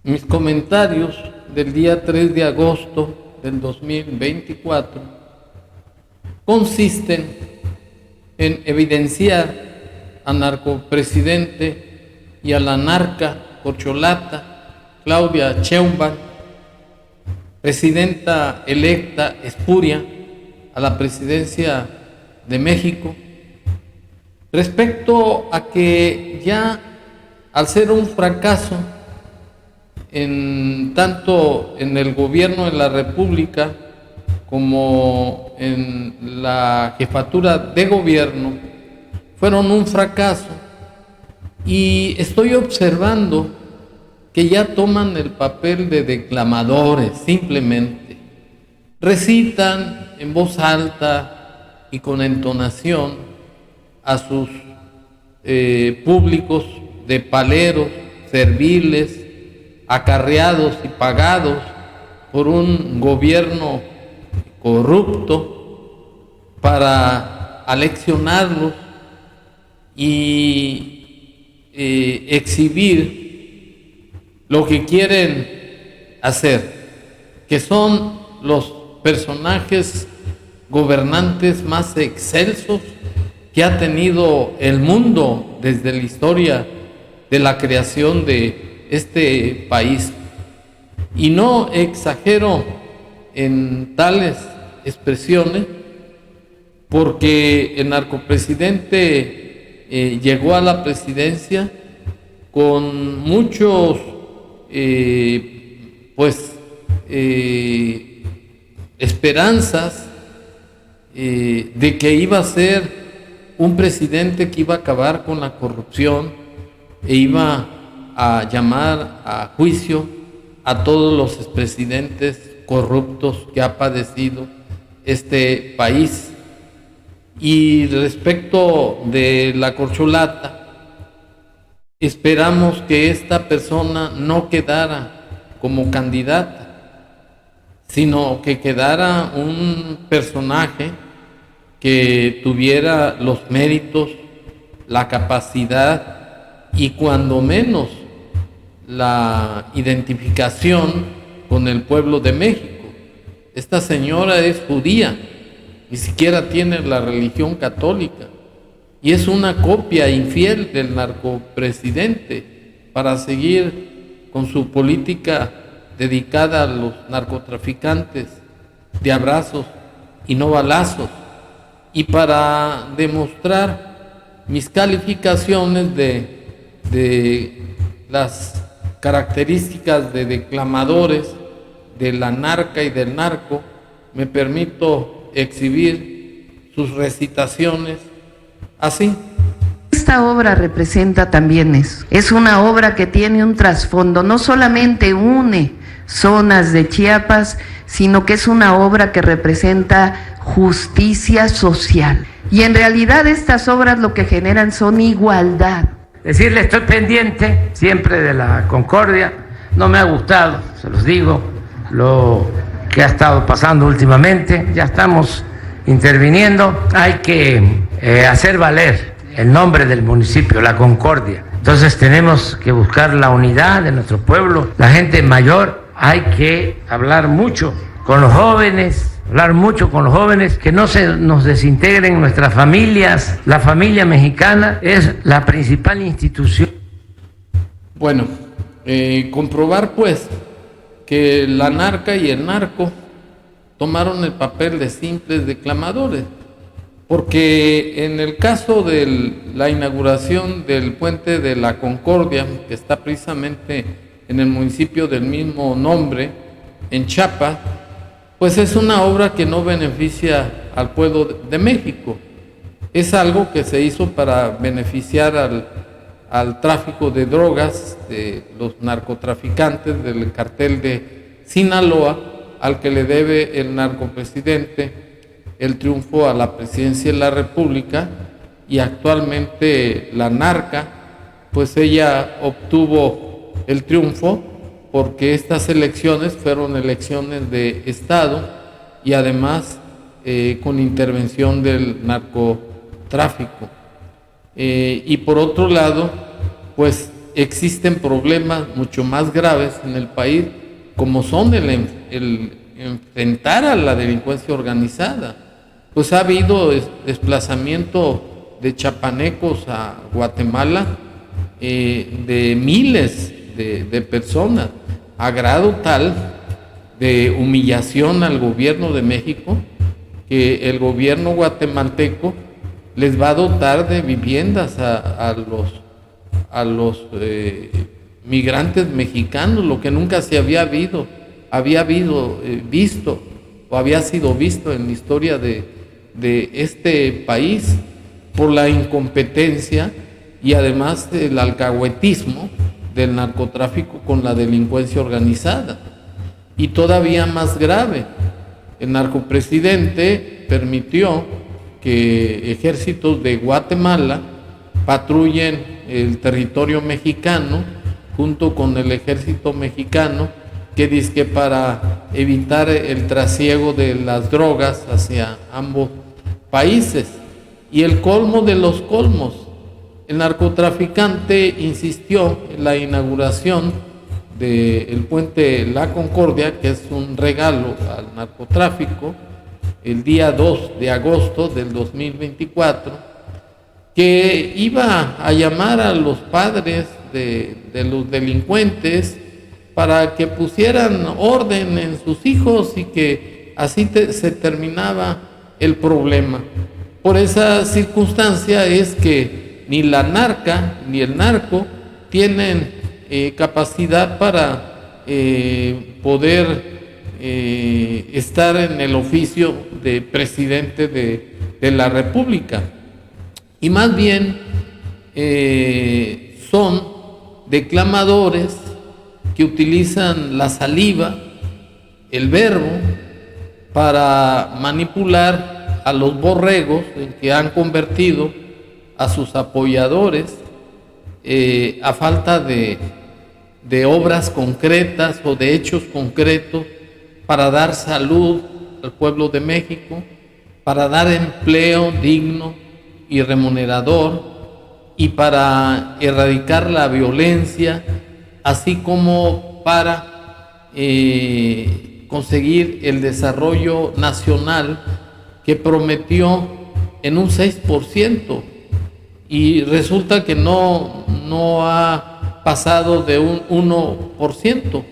Mis comentarios del día 3 de agosto del 2024 consisten en evidenciar al narcopresidente y a la narca corcholata Claudia Sheinbaum, presidenta electa espuria a la presidencia de México, respecto a que ya al ser un fracaso tanto en el gobierno de la República como en la jefatura de gobierno, fueron un fracaso, y estoy observando que ya toman el papel de declamadores. Simplemente recitan en voz alta y con entonación a sus públicos de paleros, serviles, acarreados y pagados por un gobierno corrupto, para aleccionarlos y exhibir lo que quieren hacer, que son los personajes gobernantes más excelsos que ha tenido el mundo desde la historia de la creación de este país. Y no exagero en tales expresiones, porque el narcopresidente llegó a la presidencia con muchos esperanzas de que iba a ser un presidente que iba a acabar con la corrupción e iba a llamar a juicio a todos los expresidentes corruptos que ha padecido este país. Y respecto de la corcholata, esperamos que esta persona no quedara como candidata, sino que quedara un personaje que tuviera los méritos, la capacidad y cuando menos la identificación con el pueblo de México. Esta señora es judía, ni siquiera tiene la religión católica, y es una copia infiel del narcopresidente para seguir con su política dedicada a los narcotraficantes de abrazos y no balazos. Y para demostrar mis calificaciones de las características de declamadores de la narca y del narco, me permito exhibir sus recitaciones así. Esta obra representa también eso. Es una obra que tiene un trasfondo, no solamente une zonas de Chiapas, sino que es una obra que representa justicia social. Y en realidad estas obras lo que generan son igualdad. Decirle, estoy pendiente siempre de la Concordia. No me ha gustado, se los digo, lo que ha estado pasando últimamente. Ya estamos interviniendo. Hay que hacer valer el nombre del municipio, La Concordia. Entonces tenemos que buscar la unidad de nuestro pueblo, la gente mayor. Hay que hablar mucho con los jóvenes, que no se nos desintegren nuestras familias. La familia mexicana es la principal institución. Bueno, comprobar pues que la narca y el narco tomaron el papel de simples declamadores, porque en el caso de la inauguración del puente de la Concordia, que está precisamente en el municipio del mismo nombre, en Chiapas, pues es una obra que no beneficia al pueblo de México. Es algo que se hizo para beneficiar al tráfico de drogas, de los narcotraficantes del cartel de Sinaloa, al que le debe el narcopresidente el triunfo a la presidencia de la República, y actualmente la narca, pues ella obtuvo el triunfo porque estas elecciones fueron elecciones de Estado y además con intervención del narcotráfico. Y por otro lado, pues existen problemas mucho más graves en el país, como son el enfrentar a la delincuencia organizada. Pues ha habido desplazamiento de chapanecos a Guatemala de miles de personas, a grado tal de humillación al gobierno de México, que el gobierno guatemalteco les va a dotar de viviendas a los migrantes mexicanos, lo que nunca se había visto o había sido visto en la historia de este país, por la incompetencia y además el alcahuetismo del narcotráfico con la delincuencia organizada. Y todavía más grave, el narcopresidente permitió que ejércitos de Guatemala patrullen el territorio mexicano junto con el ejército mexicano, que dizque para evitar el trasiego de las drogas hacia ambos países. Y el colmo de los colmos, el narcotraficante insistió en la inauguración del puente La Concordia, que es un regalo al narcotráfico, el día 2 de agosto del 2024, que iba a llamar a los padres de los delincuentes para que pusieran orden en sus hijos y que así se terminaba el problema. Por esa circunstancia es que ni la narca ni el narco tienen capacidad para poder estar en el oficio de presidente de la República. Y más bien son declamadores que utilizan la saliva, el verbo, para manipular a los borregos en que han convertido a sus apoyadores, a falta de obras concretas o de hechos concretos para dar salud al pueblo de México, para dar empleo digno y remunerador y para erradicar la violencia, así como para conseguir el desarrollo nacional que prometió en un 6%, y resulta que no ha pasado de un 1%.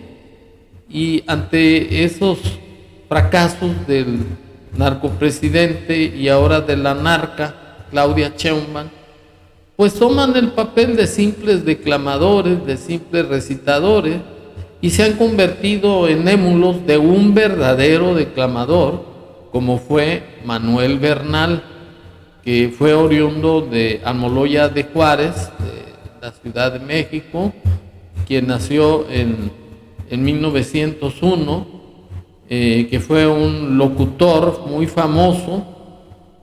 Y ante esos fracasos del narcopresidente y ahora de la narca Claudia Sheinbaum, pues toman el papel de simples declamadores, de simples recitadores, y se han convertido en émulos de un verdadero declamador, como fue Manuel Bernal, que fue oriundo de Almoloya de Juárez, de la Ciudad de México, quien nació en 1901, que fue un locutor muy famoso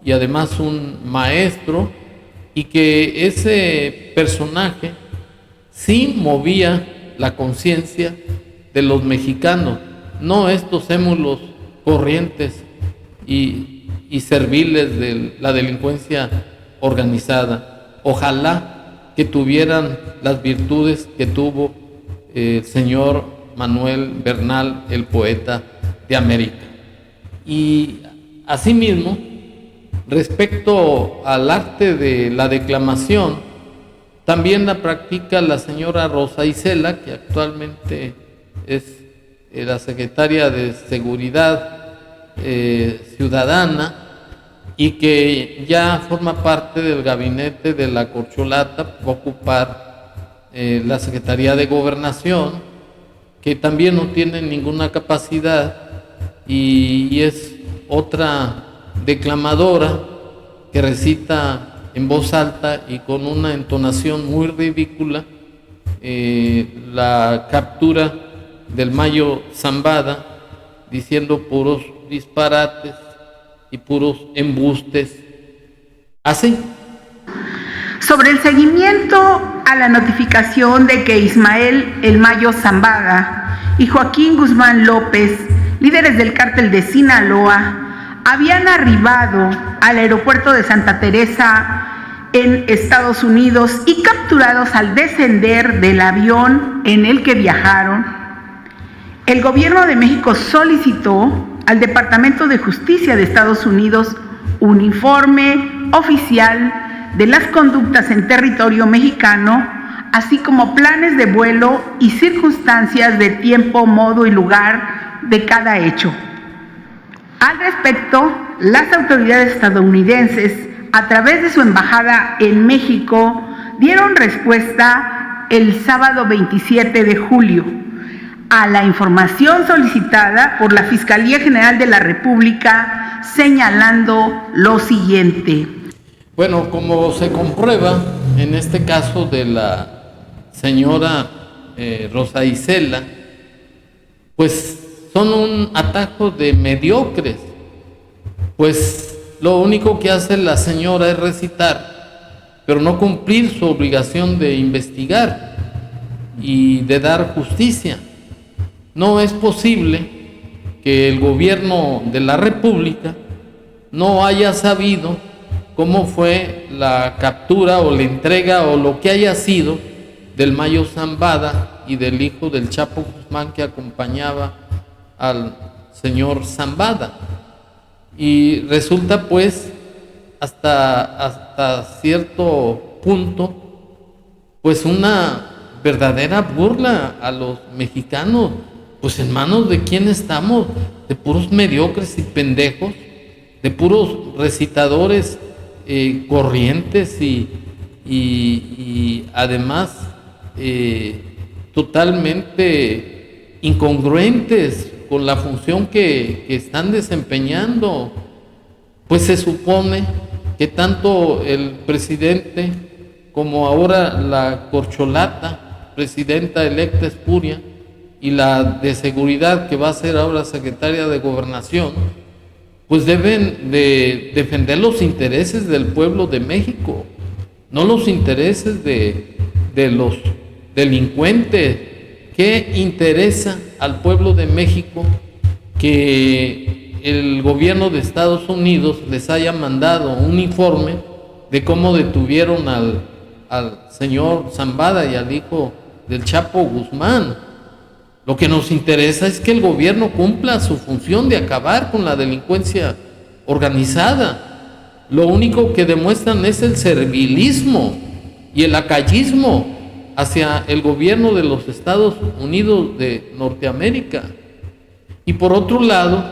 y además un maestro, y que ese personaje sí movía la conciencia de los mexicanos, no estos émulos corrientes y serviles de la delincuencia organizada. Ojalá que tuvieran las virtudes que tuvo el señor Manuel Bernal, el poeta de América. Y asimismo, respecto al arte de la declamación, también la practica la señora Rosa Isela, que actualmente es la secretaria de Seguridad Ciudadana y que ya forma parte del gabinete de la corcholata, va a ocupar la Secretaría de Gobernación, que también no tiene ninguna capacidad y es otra declamadora que recita en voz alta y con una entonación muy ridícula la captura del Mayo Zambada, diciendo puros disparates y puros embustes. Así. Sobre el seguimiento a la notificación de que Ismael El Mayo Zambada y Joaquín Guzmán López, líderes del cártel de Sinaloa, habían arribado al aeropuerto de Santa Teresa en Estados Unidos y capturados al descender del avión en el que viajaron, el gobierno de México solicitó al Departamento de Justicia de Estados Unidos un informe oficial de las conductas en territorio mexicano, así como planes de vuelo y circunstancias de tiempo, modo y lugar de cada hecho. Al respecto, las autoridades estadounidenses, a través de su embajada en México, dieron respuesta el sábado 27 de julio a la información solicitada por la Fiscalía General de la República, señalando lo siguiente. Bueno, como se comprueba en este caso de la señora Rosa Isela, pues son un atajo de mediocres, pues lo único que hace la señora es recitar, pero no cumplir su obligación de investigar y de dar justicia. No es posible que el gobierno de la República no haya sabido cómo fue la captura o la entrega o lo que haya sido del Mayo Zambada y del hijo del Chapo Guzmán que acompañaba al señor Zambada. Y resulta pues hasta cierto punto pues una verdadera burla a los mexicanos. Pues en manos de quién estamos, de puros mediocres y pendejos, de puros recitadores corrientes y además totalmente incongruentes con la función que están desempeñando. Pues se supone que tanto el presidente como ahora la corcholata, presidenta electa espuria, y la de seguridad que va a ser ahora secretaria de Gobernación, pues deben de defender los intereses del pueblo de México, no los intereses de los delincuentes. ¿Qué interesa al pueblo de México que el gobierno de Estados Unidos les haya mandado un informe de cómo detuvieron al señor Zambada y al hijo del Chapo Guzmán? Lo que nos interesa es que el gobierno cumpla su función de acabar con la delincuencia organizada. Lo único que demuestran es el servilismo y el lacayismo hacia el gobierno de los Estados Unidos de Norteamérica. Y por otro lado,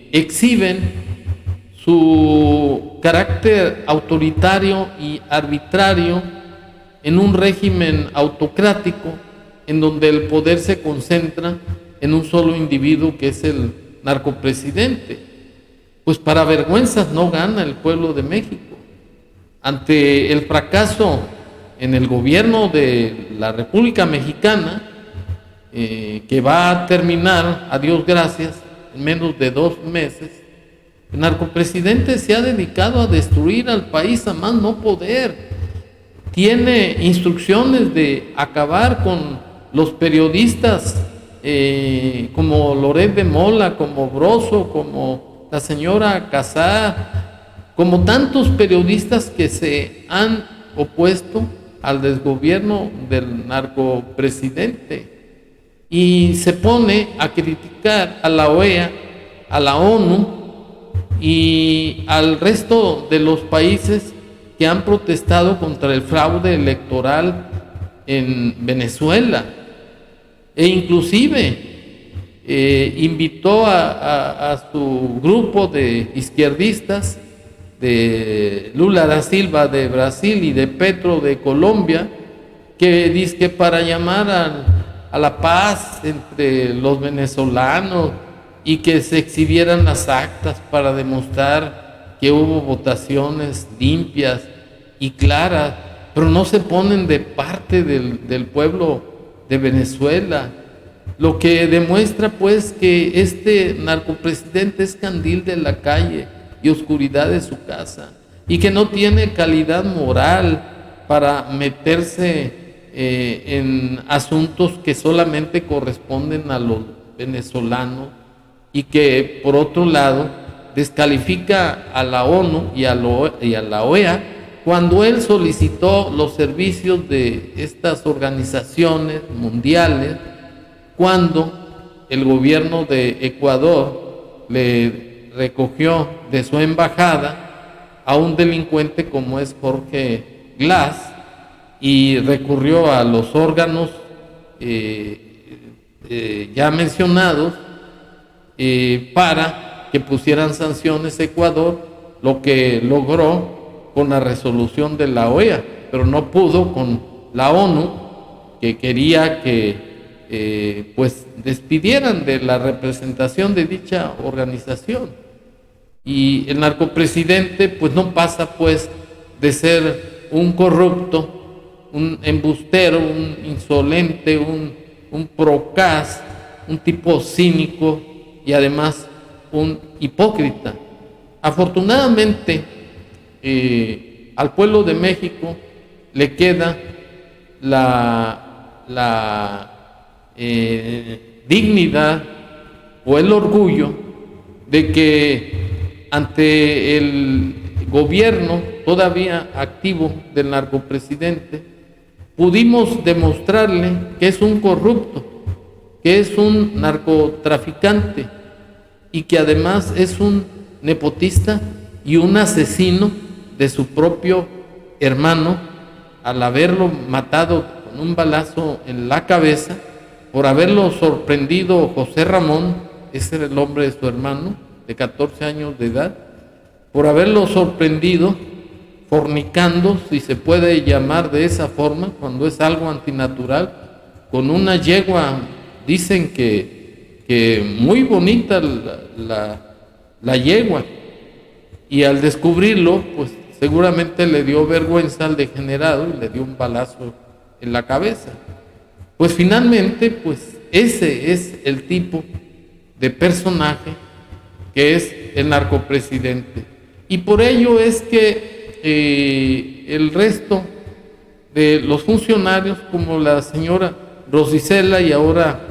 exhiben su carácter autoritario y arbitrario en un régimen autocrático en donde el poder se concentra en un solo individuo que es el narcopresidente. Pues para vergüenzas no gana el pueblo de México. Ante el fracaso en el gobierno de la República Mexicana, que va a terminar, a Dios gracias, en menos de 2 meses, el narcopresidente se ha dedicado a destruir al país a más no poder. Tiene instrucciones de acabar con los periodistas como Loret de Mola, como Broso, como la señora Casá, como tantos periodistas que se han opuesto al desgobierno del narcopresidente, y se pone a criticar a la OEA, a la ONU y al resto de los países que han protestado contra el fraude electoral en Venezuela, e inclusive invitó a su grupo de izquierdistas, de Lula da Silva de Brasil y de Petro de Colombia, que dice que para llamar a la paz entre los venezolanos y que se exhibieran las actas para demostrar que hubo votaciones limpias y claras, pero no se ponen de parte del pueblo de Venezuela, lo que demuestra pues que este narcopresidente es candil de la calle y oscuridad de su casa, y que no tiene calidad moral para meterse en asuntos que solamente corresponden a los venezolanos, y que por otro lado descalifica a la ONU y a la OEA cuando él solicitó los servicios de estas organizaciones mundiales, cuando el gobierno de Ecuador le recogió de su embajada a un delincuente como es Jorge Glass y recurrió a los órganos ya mencionados para que pusieran sanciones a Ecuador, lo que logró con la resolución de la OEA, pero no pudo con la ONU, que quería que pues despidieran de la representación de dicha organización. Y el narcopresidente pues no pasa pues de ser un corrupto, un embustero, un insolente, un procaz, un tipo cínico y además un hipócrita. Afortunadamente al pueblo de México le queda la dignidad o el orgullo de que ante el gobierno todavía activo del narcopresidente pudimos demostrarle que es un corrupto, que es un narcotraficante y que además es un nepotista y un asesino de su propio hermano al haberlo matado con un balazo en la cabeza, por haberlo sorprendido José Ramón, ese era el nombre de su hermano, de 14 años de edad, por haberlo sorprendido fornicando, si se puede llamar de esa forma, cuando es algo antinatural, con una yegua, dicen que muy bonita la yegua, y al descubrirlo, pues seguramente le dio vergüenza al degenerado y le dio un balazo en la cabeza. Pues finalmente, pues ese es el tipo de personaje que es el narcopresidente. Y por ello es que el resto de los funcionarios, como la señora Rosicela y ahora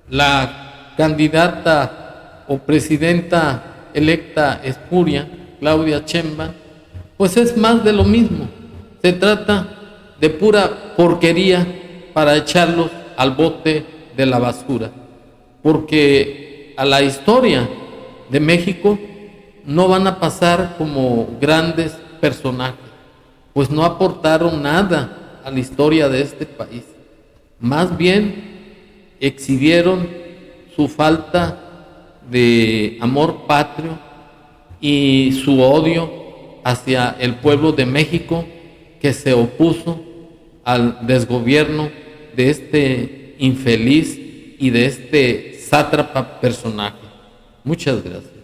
la candidata o presidenta electa espuria, Claudia Sheinbaum, pues es más de lo mismo. Se trata de pura porquería para echarlos al bote de la basura, porque a la historia de México no van a pasar como grandes personajes, pues no aportaron nada a la historia de este país. Más bien exhibieron su falta de amor patrio y su odio hacia el pueblo de México, que se opuso al desgobierno de este infeliz y de este sátrapa personaje. Muchas gracias.